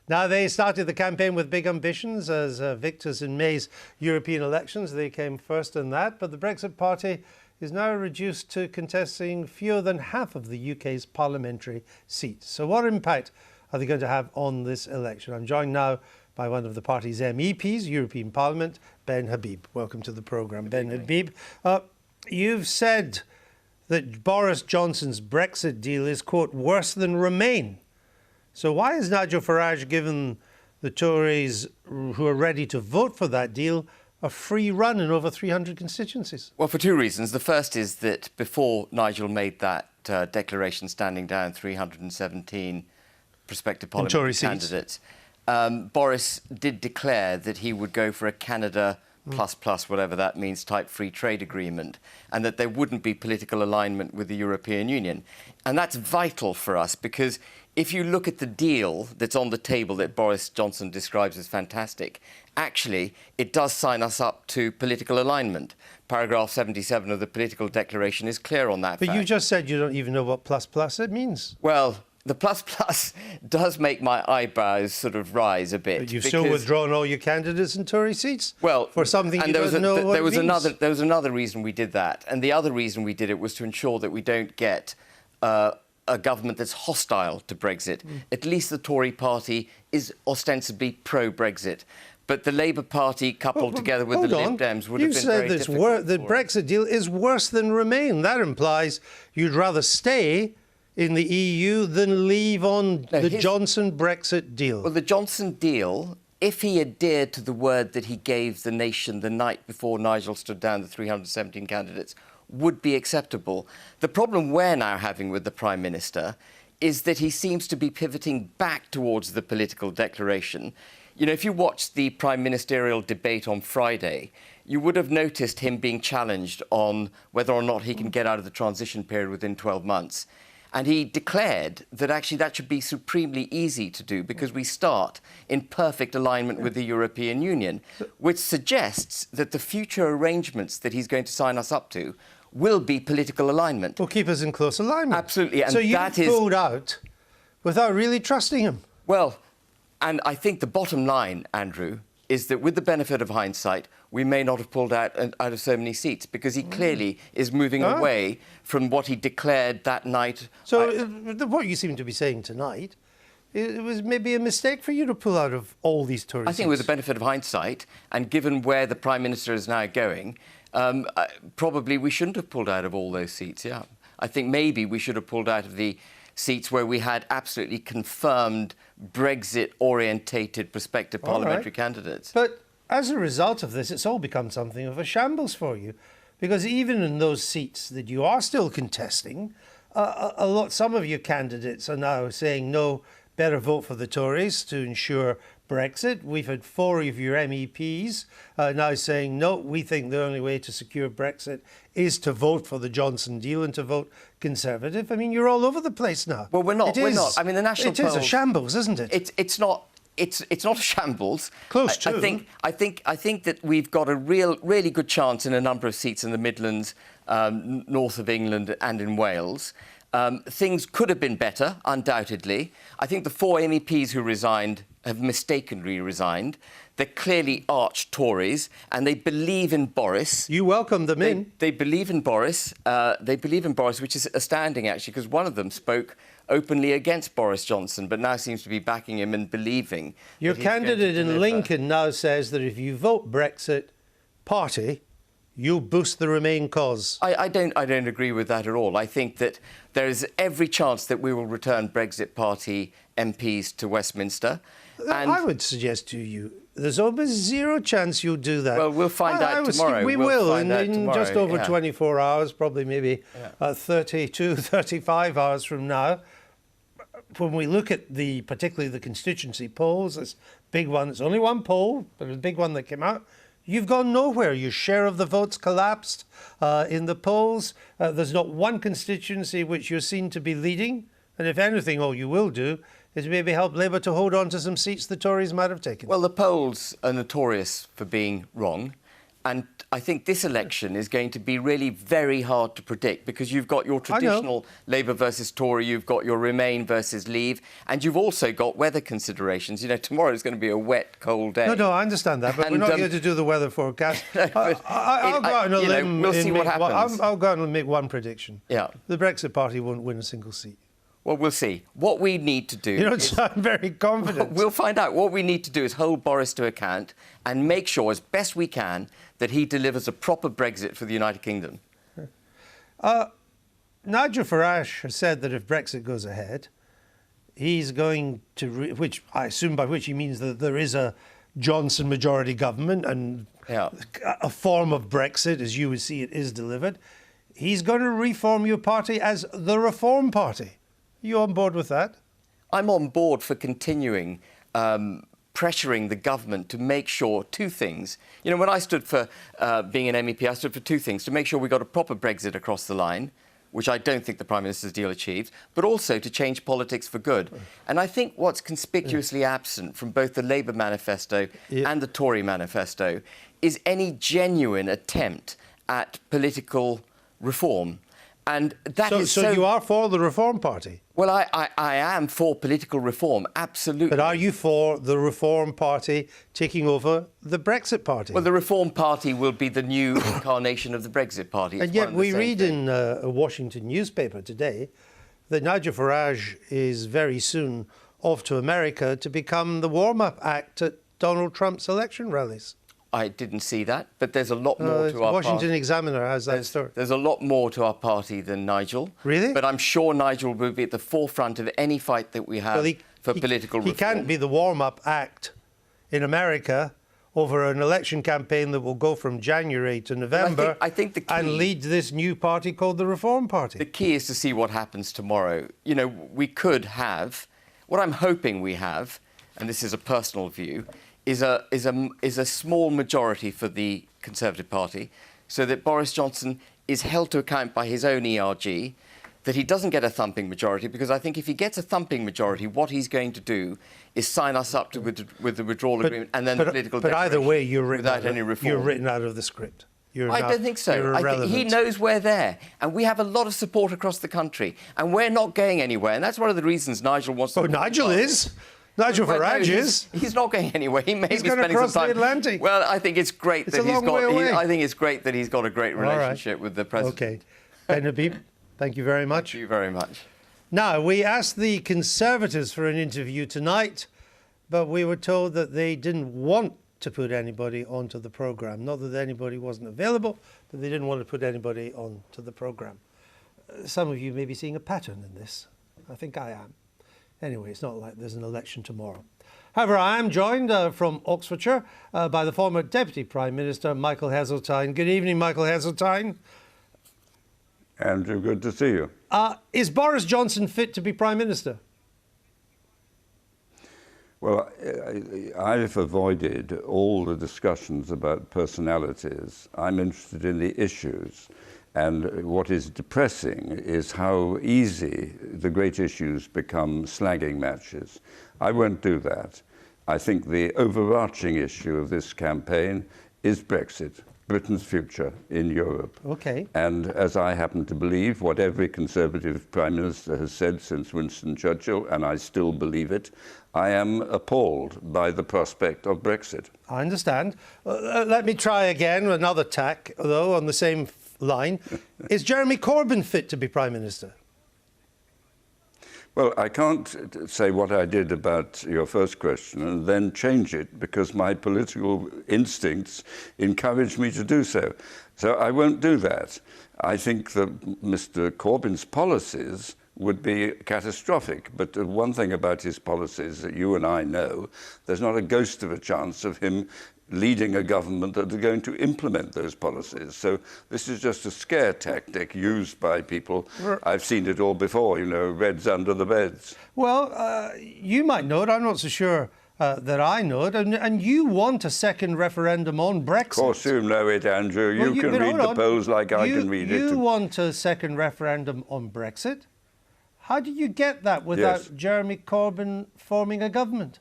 Now, they started the campaign with big ambitions as victors in May's European elections. They came first in that, but the Brexit Party is now reduced to contesting fewer than half of the UK's parliamentary seats. So what impact are they going to have on this election? I'm joined now by one of the party's MEPs, European Parliament, Ben Habib. Welcome to the programme, Ben Habib. You've said that Boris Johnson's Brexit deal is, quote, worse than Remain. So why has Nigel Farage given the Tories who are ready to vote for that deal a free run in over 300 constituencies? Well, for two reasons. The first is that before Nigel made that declaration standing down 317 prospective parliamentary candidates, Boris did declare that he would go for a Canada plus, whatever that means, type free trade agreement, and that there wouldn't be political alignment with the European Union. And that's vital for us because if you look at the deal that's on the table that Boris Johnson describes as fantastic, actually, it does sign us up to political alignment. Paragraph 77 of the political declaration is clear on that fact. You just said you don't even know what plus it means. Well, the plus does make my eyebrows sort of rise a bit. But you've still withdrawn all your candidates in Tory seats? Well, for something you don't know what it means? There was another reason we did that. And the other reason we did it was to ensure that we don't get a government that's hostile to Brexit. At least the Tory party is ostensibly pro-Brexit. But the Labour Party, coupled together with the Lib Dems, would have been very difficult. You said the Brexit deal is worse than Remain. That implies you'd rather stay in the EU than leave on the Johnson Brexit deal. Well, the Johnson deal, if he adhered to the word that he gave the nation the night before Nigel stood down the 317 candidates, would be acceptable. The problem we're now having with the Prime Minister is that he seems to be pivoting back towards the political declaration. You know, if you watched the Prime Ministerial debate on Friday, you would have noticed him being challenged on whether or not he can get out of the transition period within 12 months. And he declared that actually that should be supremely easy to do because we start in perfect alignment with the European Union, which suggests that the future arrangements that he's going to sign us up to will be political alignment. Will keep us in close alignment. Absolutely. And so you pulled out without really trusting him? Well, and I think the bottom line, Andrew, is that with the benefit of hindsight, we may not have pulled out of so many seats because he clearly is moving away from what he declared that night. So what you seem to be saying tonight, it was maybe a mistake for you to pull out of all these Tory seats. I think with the benefit of hindsight, and given where the Prime Minister is now going, probably we shouldn't have pulled out of all those seats, yeah. I think maybe we should have pulled out of the seats where we had absolutely confirmed Brexit-orientated prospective parliamentary candidates. But as a result of this, it's all become something of a shambles for you, because even in those seats that you are still contesting, some of your candidates are now saying no, better vote for the Tories to ensure Brexit. We've had 4 of your MEPs now saying, no, we think the only way to secure Brexit is to vote for the Johnson deal and to vote Conservative. I mean, you're all over the place now. Well, we're not. We're not. I mean, the national polls... It is a shambles, isn't it? It's not a shambles. Close to. I think that we've got a really good chance in a number of seats in the Midlands, north of England and in Wales. Things could have been better, undoubtedly. I think the 4 MEPs who resigned have mistakenly resigned. They're clearly arch Tories, and they believe in Boris. You welcome them in. They believe in Boris. They believe in Boris, which is astounding, actually, because one of them spoke openly against Boris Johnson, but now seems to be backing him and believing. Your candidate in Lincoln now says that if you vote Brexit Party, you'll boost the Remain cause. I don't agree with that at all. I think that there is every chance that we will return Brexit Party MPs to Westminster. And I would suggest to you, there's almost zero chance you'll do that. Well, we'll find out tomorrow. We will in just over 24 hours, probably maybe 32, 35 hours from now. When we look at particularly the constituency polls, this big one, it's only one poll, but a big one that came out, you've gone nowhere. Your share of the votes collapsed in the polls. There's not one constituency which you're seen to be leading. And if anything, all you will do is maybe help Labour to hold on to some seats the Tories might have taken. Well, the polls are notorious for being wrong. And I think this election is going to be really very hard to predict because you've got your traditional Labour versus Tory, you've got your Remain versus Leave, and you've also got weather considerations. You know, tomorrow is going to be a wet, cold day. No, I understand that, but we're not here to do the weather forecast. I'll go out on a limb. We'll see what happens. I'll go out and make one prediction. Yeah. The Brexit Party won't win a single seat. Well, we'll see. What we need to do... You don't sound very confident. We'll find out. What we need to do is hold Boris to account and make sure, as best we can, that he delivers a proper Brexit for the United Kingdom. Nigel Farage has said that if Brexit goes ahead, he's going to... which I assume by which he means that there is a Johnson majority government and a form of Brexit, as you would see it, is delivered. He's going to reform your party as the Reform Party. You on board with that? I'm on board for continuing pressuring the government to make sure two things. You know, when I stood for being an MEP, I stood for two things: to make sure we got a proper Brexit across the line, which I don't think the Prime Minister's deal achieved, but also to change politics for good. And I think what's conspicuously absent from both the Labour manifesto and the Tory manifesto is any genuine attempt at political reform. And that is so you are for the Reform Party? Well, I am for political reform, absolutely. But are you for the Reform Party taking over the Brexit Party? Well, the Reform Party will be the new incarnation of the Brexit Party. And yet we read in a Washington newspaper today that Nigel Farage is very soon off to America to become the warm-up act at Donald Trump's election rallies. I didn't see that, but there's a lot more to our Washington party. Examiner has that story. There's a lot more to our party than Nigel. Really? But I'm sure Nigel will be at the forefront of any fight that we have for political reform. He can't be the warm-up act in America over an election campaign that will go from January to November I think the key, and lead this new party called the Reform Party. The key is to see what happens tomorrow. You know, we could have, what I'm hoping we have, and this is a personal view, is a small majority for the Conservative Party, so that Boris Johnson is held to account by his own ERG, that he doesn't get a thumping majority, because I think if he gets a thumping majority, what he's going to do is sign us up with the withdrawal agreement and then the political declaration. But either way, you're written without any reform. You're written out of the script. I don't think so. I think he knows we're there, and we have a lot of support across the country, and we're not going anywhere, and that's one of the reasons Nigel wants to... Oh, Nigel is. Nigel Farage is. He's not going anywhere. He may be spending some time. He's going to cross the Atlantic. Well, I think it's great that he's got. I think it's great that he's got a great relationship with the president. Okay, Ben Habib, thank you very much. Thank you very much. Now we asked the Conservatives for an interview tonight, but we were told that they didn't want to put anybody onto the programme. Not that anybody wasn't available, but they didn't want to put anybody onto the programme. Some of you may be seeing a pattern in this. I think I am. Anyway, it's not like there's an election tomorrow. However, I am joined from Oxfordshire by the former Deputy Prime Minister, Michael Heseltine. Good evening, Michael Heseltine. Andrew, good to see you. Is Boris Johnson fit to be Prime Minister? Well, I've avoided all the discussions about personalities. I'm interested in the issues. And what is depressing is how easy the great issues become slagging matches. I won't do that. I think the overarching issue of this campaign is Brexit. Britain's future in Europe. Okay. And as I happen to believe, what every Conservative Prime Minister has said since Winston Churchill, and I still believe it, I am appalled by the prospect of Brexit. I understand. Let me try again, another tack, though, on the same line. Is Jeremy Corbyn fit to be Prime Minister? Well, I can't say what I did about your first question and then change it because my political instincts encourage me to do so. So I won't do that. I think that Mr. Corbyn's policies would be catastrophic. But one thing about his policies that you and I know, there's not a ghost of a chance of him leading a government that are going to implement those policies. So this is just a scare tactic used by people. I've seen it all before, you know, Reds under the beds. Well, you might know it. I'm not so sure that I know it. And you want a second referendum on Brexit. Of course you know it, Andrew. Well, you can read the polls like I can read it. You want a second referendum on Brexit? How do you get that without Jeremy Corbyn forming a government?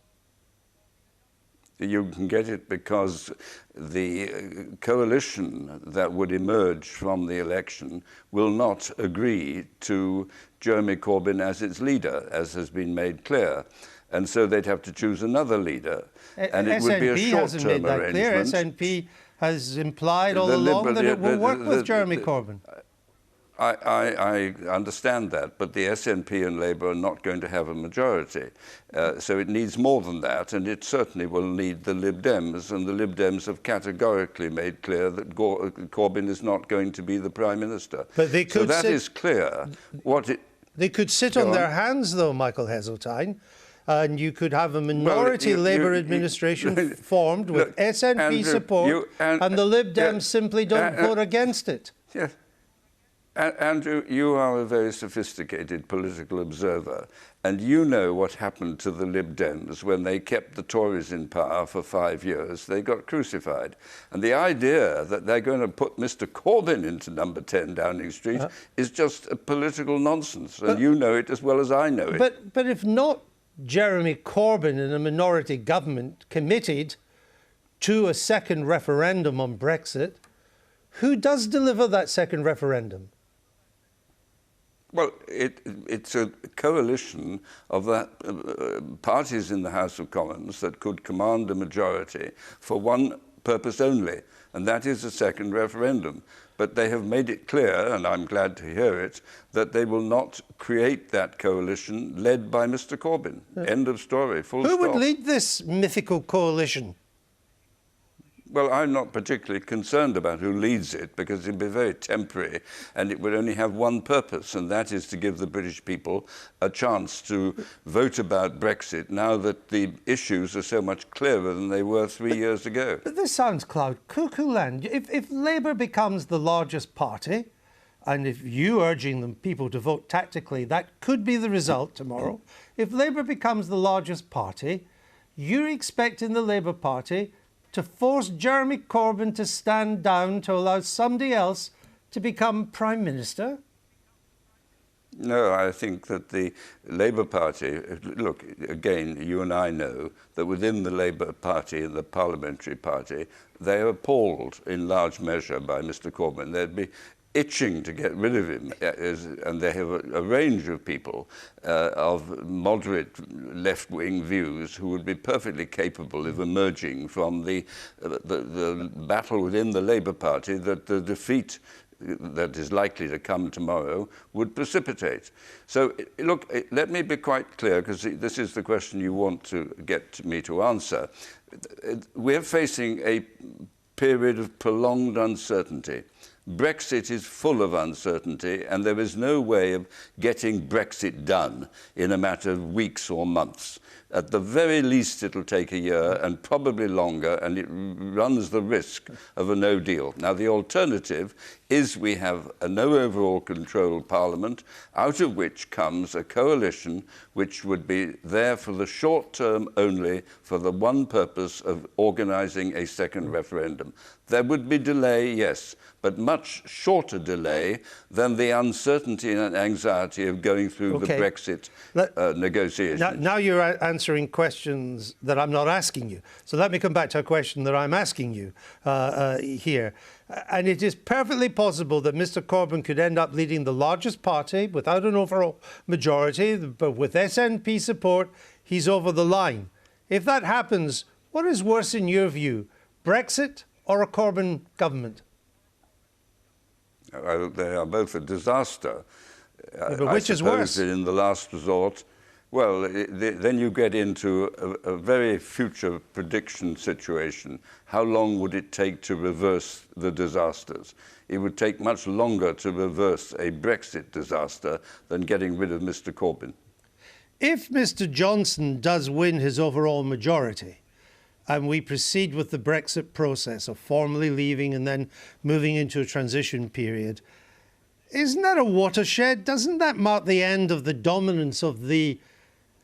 You can get it because the coalition that would emerge from the election will not agree to Jeremy Corbyn as its leader, as has been made clear. And so they'd have to choose another leader. And it would be a short-term arrangement. SNP has implied all along that it will work with Jeremy Corbyn. I understand that, but the SNP and Labour are not going to have a majority. So it needs more than that, and it certainly will need the Lib Dems, and the Lib Dems have categorically made clear that Corbyn is not going to be the Prime Minister. But they could so that is clear. They could sit on their hands, though, Michael Heseltine, and you could have a minority Labour administration formed with SNP Andrew, support, and the Lib Dems simply don't vote against it. Yes. Andrew, you are a very sophisticated political observer, and you know what happened to the Lib Dems when they kept the Tories in power for 5 years. They got crucified. And the idea that they're going to put Mr. Corbyn into number 10 Downing Street is just a political nonsense, and you know it as well as I know it. But if not Jeremy Corbyn and a minority government committed to a second referendum on Brexit, who does deliver that second referendum? Well, it's a coalition of parties in the House of Commons that could command a majority for one purpose only, and that is a second referendum. But they have made it clear, and I'm glad to hear it, that they will not create that coalition led by Mr. Corbyn. End of story, full stop. Who would lead this mythical coalition? Well, I'm not particularly concerned about who leads it because it'd be very temporary and it would only have one purpose, and that is to give the British people a chance to vote about Brexit now that the issues are so much clearer than they were 3 years ago. But this sounds cloud cuckoo land. If Labour becomes the largest party, and if you urging them people to vote tactically, that could be the result tomorrow. If Labour becomes the largest party, you're expecting the Labour Party to force Jeremy Corbyn to stand down to allow somebody else to become Prime Minister? No, I think that the Labour Party, look, again, you and I know that within the Labour Party and the Parliamentary Party, they are appalled in large measure by Mr. Corbyn. They'd be itching to get rid of him, and they have a range of people of moderate left-wing views who would be perfectly capable of emerging from the battle within the Labour Party that the defeat that is likely to come tomorrow would precipitate. So, look, let me be quite clear, because this is the question you want to get me to answer. We're facing a period of prolonged uncertainty. Brexit is full of uncertainty, and there is no way of getting Brexit done in a matter of weeks or months. At the very least, it'll take a year and probably longer, and it runs the risk of a no deal. Now, the alternative is we have a no overall control parliament, out of which comes a coalition which would be there for the short term only, for the one purpose of organising a second referendum. There would be delay, yes, but much shorter delay than the uncertainty and anxiety of going through the Brexit negotiations. Now you're answering answering questions that I'm not asking you. So let me come back to a question that I'm asking you here. And it is perfectly possible that Mr. Corbyn could end up leading the largest party without an overall majority, but with SNP support, he's over the line. If that happens, what is worse in your view, Brexit or a Corbyn government? They are both a disaster. Yeah, but which is worse? In the last resort, well, then you get into a very future prediction situation. How long would it take to reverse the disasters? It would take much longer to reverse a Brexit disaster than getting rid of Mr. Corbyn. If Mr. Johnson does win his overall majority, and we proceed with the Brexit process of formally leaving and then moving into a transition period, isn't that a watershed? Doesn't that mark the end of the dominance of the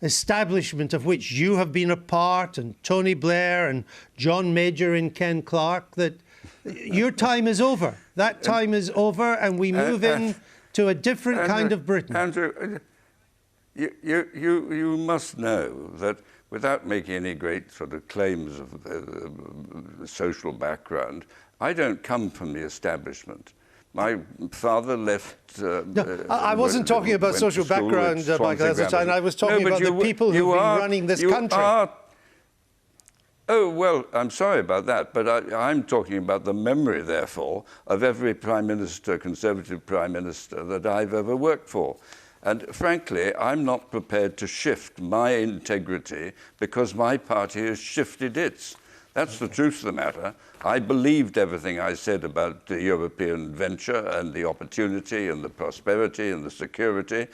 establishment of which you have been a part, and Tony Blair and John Major and Ken Clarke, that your time is over? That time is over, and we move in to a different kind of Britain. Andrew, you must know that without making any great sort of claims of social background, I don't come from the establishment. My father left... I wasn't talking about social background, Michael Heseltine. I was talking about the people who've been running this country. Oh, well, I'm sorry about that, but I'm talking about the memory, therefore, of every Prime Minister, Conservative Prime Minister, that I've ever worked for. And frankly, I'm not prepared to shift my integrity because my party has shifted its. That's the truth of the matter. I believed everything I said about the European venture and the opportunity and the prosperity and the security.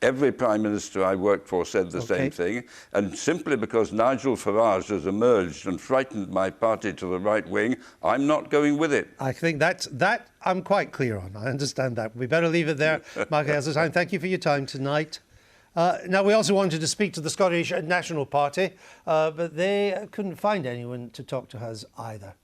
Every Prime Minister I worked for said the same thing. And simply because Nigel Farage has emerged and frightened my party to the right wing, I'm not going with it. I think that I'm quite clear on. I understand that. We better leave it there. Michael Heseltine, thank you for your time tonight. Now, we also wanted to speak to the Scottish National Party, but they couldn't find anyone to talk to us either.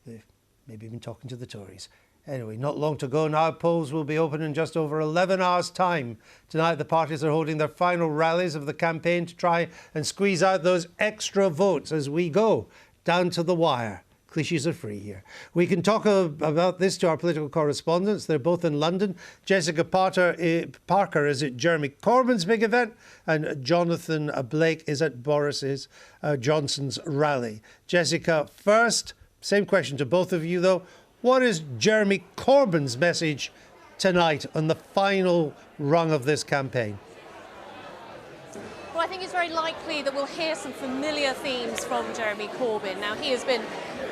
They've maybe been talking to the Tories. Anyway, not long to go now. Polls will be open in just over 11 hours' time. Tonight, the parties are holding their final rallies of the campaign to try and squeeze out those extra votes as we go down to the wire. Clichés are free here. We can talk about this to our political correspondents. They're both in London. Jessica Parker is at Jeremy Corbyn's big event, and Jonathan Blake is at Boris Johnson's rally. Jessica, first, same question to both of you, though. What is Jeremy Corbyn's message tonight on the final rung of this campaign? Well, I think it's very likely that we'll hear some familiar themes from Jeremy Corbyn. Now, he has been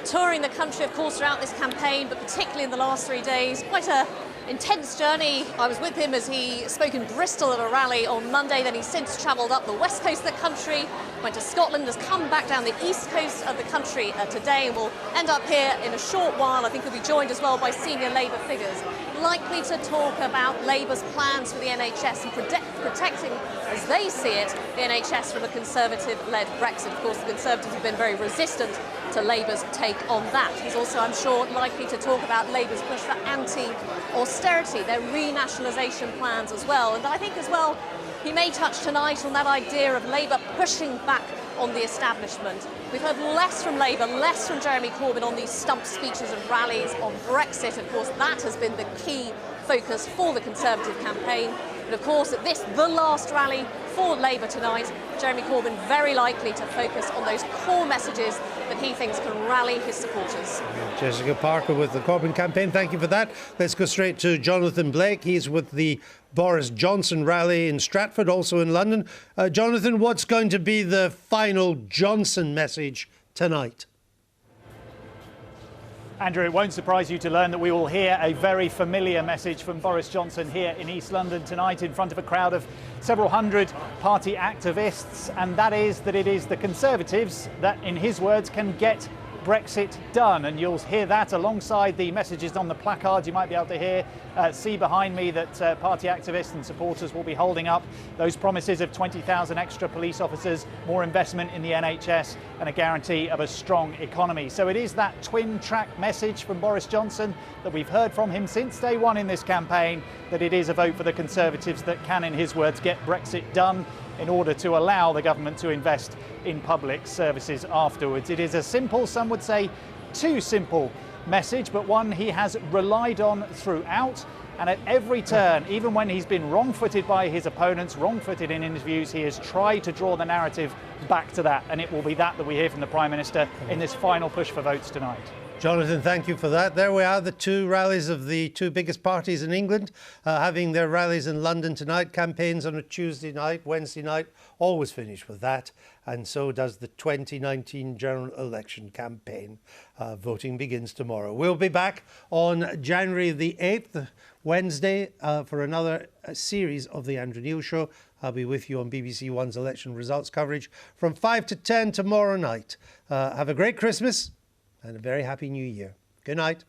touring the country, of course, throughout this campaign, but particularly in the last 3 days. Quite an intense journey. I was with him as he spoke in Bristol at a rally on Monday. Then he's since travelled up the west coast of the country, went to Scotland, has come back down the east coast of the country today, and will end up here in a short while. I think he'll be joined as well by senior Labour figures, likely to talk about Labour's plans for the NHS and protecting, as they see it, the NHS from a Conservative-led Brexit. Of course, the Conservatives have been very resistant to Labour's take on that. He's also, I'm sure, likely to talk about Labour's push for anti-austerity, their renationalisation plans as well. And I think as well, he may touch tonight on that idea of Labour pushing back on the establishment. We've heard less from Labour, less from Jeremy Corbyn on these stump speeches and rallies on Brexit. Of course, that has been the key focus for the Conservative campaign. But of course, at this, the last rally for Labour tonight, Jeremy Corbyn very likely to focus on those core messages that he thinks can rally his supporters. Jessica Parker with the Corbyn campaign, thank you for that. Let's go straight to Jonathan Blake. He's with the Boris Johnson rally in Stratford, also in London. Jonathan, what's going to be the final Johnson message tonight? Andrew, it won't surprise you to learn that we will hear a very familiar message from Boris Johnson here in East London tonight in front of a crowd of several hundred party activists, and that is that it is the Conservatives that, in his words, can get Brexit done. And you'll hear that alongside the messages on the placards you might be able to see behind me that party activists and supporters will be holding up. Those promises of 20,000 extra police officers, more investment in the NHS and a guarantee of a strong economy. So it is that twin-track message from Boris Johnson that we've heard from him since day one in this campaign, that it is a vote for the Conservatives that can, in his words, get Brexit done. in order to allow the government to invest in public services afterwards. It is a simple, some would say too simple message, but one he has relied on throughout. And at every turn, even when he's been wrong-footed by his opponents, wrong-footed in interviews, he has tried to draw the narrative back to that. And it will be that we hear from the Prime Minister in this final push for votes tonight. Jonathan, thank you for that. There we are, the two rallies of the two biggest parties in England, having their rallies in London tonight. Campaigns on a Tuesday night, Wednesday night, always finish with that. And so does the 2019 general election campaign. Voting begins tomorrow. We'll be back on January the 8th, Wednesday, for another series of The Andrew Neil Show. I'll be with you on BBC One's election results coverage from 5 to 10 tomorrow night. Have a great Christmas and a very happy New Year. Good night.